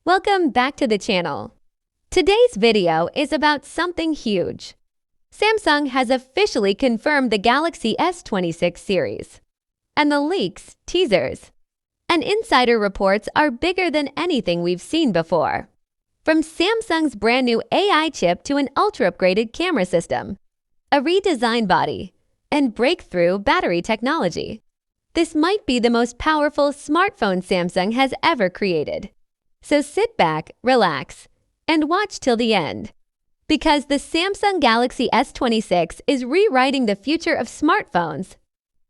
Welcome back to the channel. Today's video is about something huge. Samsung has officially confirmed the Galaxy S26 series. And the leaks, teasers, and insider reports are bigger than anything we've seen before. From Samsung's brand new AI chip to an ultra-upgraded camera system, a redesigned body, and breakthrough battery technology, this might be the most powerful smartphone Samsung has ever created. So sit back, relax, and watch till the end. Because the Samsung Galaxy S26 is rewriting the future of smartphones.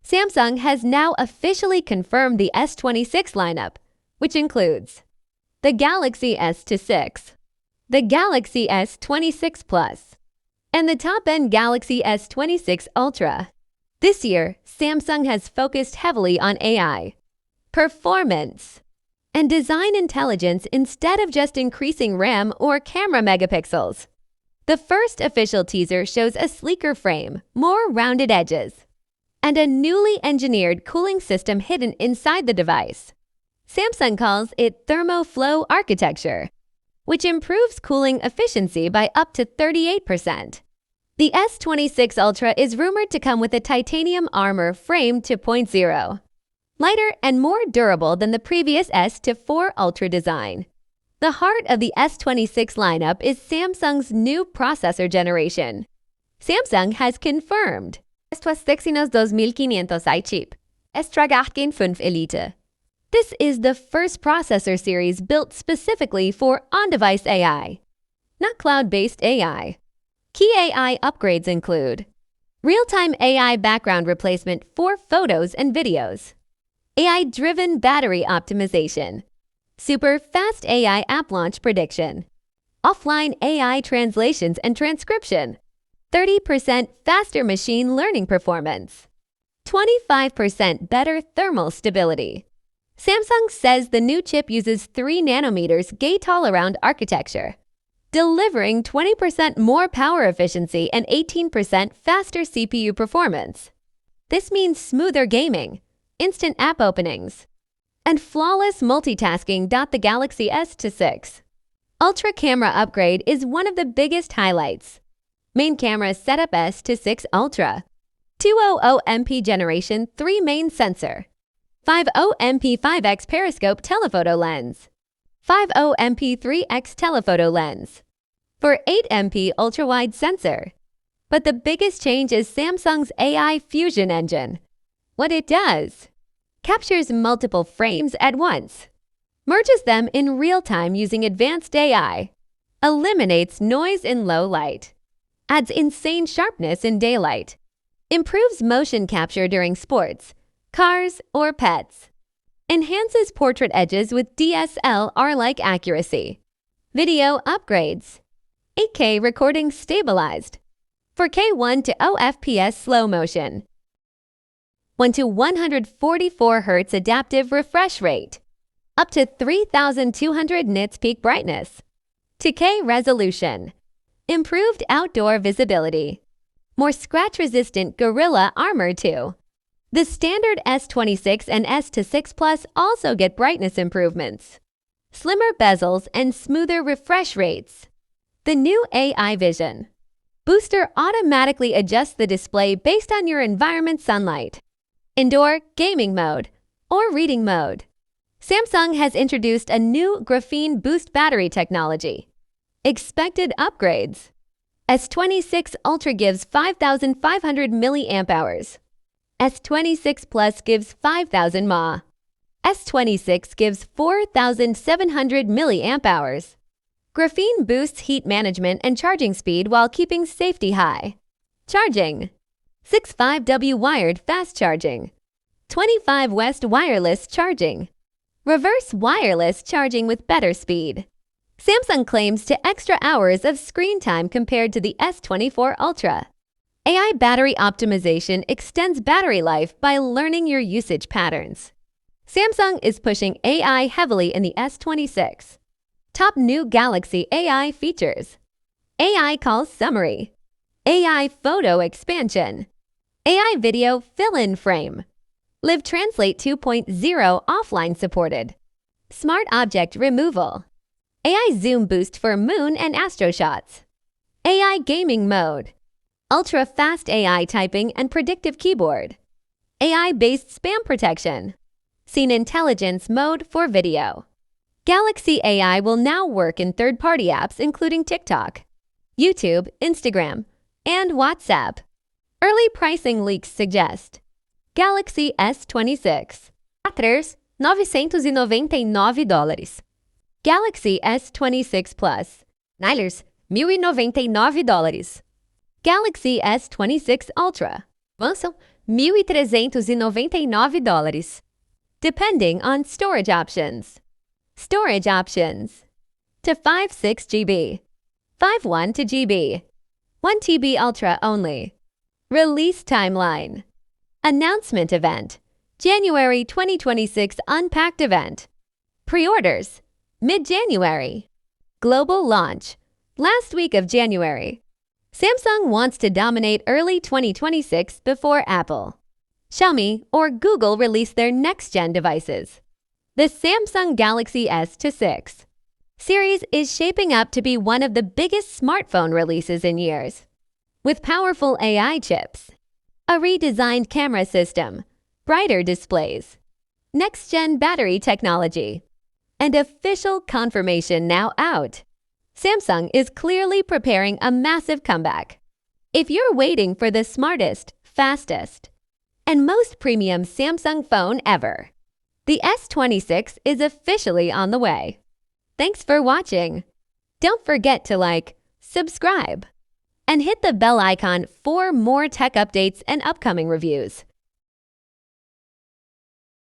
Samsung has now officially confirmed the S26 lineup, which includes the Galaxy S26, the Galaxy S26 Plus, and the top-end Galaxy S26 Ultra. This year, Samsung has focused heavily on AI, performance, and design intelligence instead of just increasing RAM or camera megapixels. The first official teaser shows a sleeker frame, more rounded edges, and a newly engineered cooling system hidden inside the device. Samsung calls it ThermoFlow architecture, which improves cooling efficiency by up to 38%. The S26 Ultra is rumored to come with a titanium armor frame 2.0. Lighter and more durable than the previous S4 Ultra design. The heart of the S26 lineup is Samsung's new processor generation. Samsung has confirmed S26 2500 i chip, S8 Gen 5 Elite. This is the first processor series built specifically for on-device AI, not cloud-based AI. Key AI upgrades include real-time AI background replacement for photos and videos, AI-driven battery optimization, super fast AI app launch prediction, offline AI translations and transcription, 30% faster machine learning performance, 25% better thermal stability. Samsung says the new chip uses 3 nanometers gate-all-around architecture, delivering 20% more power efficiency and 18% faster CPU performance. This means smoother gaming, instant app openings, and flawless multitasking. The Galaxy S26 Ultra camera upgrade is one of the biggest highlights. Main camera setup S26 Ultra, 200MP Generation 3 main sensor, 50MP 5x periscope telephoto lens, 50MP 3x telephoto lens, for 8MP ultra-wide sensor. But the biggest change is Samsung's AI Fusion engine. What it does: captures multiple frames at once, merges them in real time using advanced AI, eliminates noise in low light, adds insane sharpness in daylight, improves motion capture during sports, cars, or pets, enhances portrait edges with DSLR-like accuracy, video upgrades, 8K recording stabilized, 4K 1 to 0 FPS slow motion, 1 to 144 Hz adaptive refresh rate, up to 3200 nits peak brightness, 2K resolution, improved outdoor visibility, more scratch-resistant Gorilla Armor 2. The standard S26 and S26 Plus also get brightness improvements, slimmer bezels, and smoother refresh rates. The new AI Vision Booster automatically adjusts the display based on your environment's sunlight, indoor, gaming mode, or reading mode. Samsung has introduced a new graphene boost battery technology. Expected upgrades: S26 Ultra gives 5,500 mAh. S26 Plus gives 5,000 mAh. S26 gives 4,700 mAh. Graphene boosts heat management and charging speed while keeping safety high. Charging: 65W wired fast charging, 25 West wireless charging, reverse wireless charging with better speed. Samsung claims to extra hours of screen time compared to the S24 Ultra. AI battery optimization extends battery life by learning your usage patterns. Samsung is pushing AI heavily in the S26. Top new Galaxy AI features: AI call summary, AI photo expansion, AI video fill-in frame, Live Translate 2.0 offline supported, Smart Object Removal, AI zoom boost for moon and astro shots. AI gaming mode. Ultra-fast AI typing and predictive keyboard. AI-based spam protection. Scene intelligence mode for video. Galaxy AI will now work in third-party apps including TikTok, YouTube, Instagram, and WhatsApp. Early pricing leaks suggest Galaxy S26 $999. Galaxy S26 Plus $1.099. Galaxy S26 Ultra avançam $1.399. Depending on storage options. Storage options to 56 GB, 51 GB, 1 TB Ultra only. Release timeline. Announcement event, January 2026 Unpacked event. Pre-orders, mid-January. Global launch, last week of January. Samsung wants to dominate early 2026 before Apple, Xiaomi, or Google release their next-gen devices. The Samsung Galaxy S26 series is shaping up to be one of the biggest smartphone releases in years. With powerful AI chips, a redesigned camera system, brighter displays, next-gen battery technology, and official confirmation now out, Samsung is clearly preparing a massive comeback. If you're waiting for the smartest, fastest, and most premium Samsung phone ever, the S26 is officially on the way. Thanks for watching. Don't forget to like, subscribe, and hit the bell icon for more tech updates and upcoming reviews.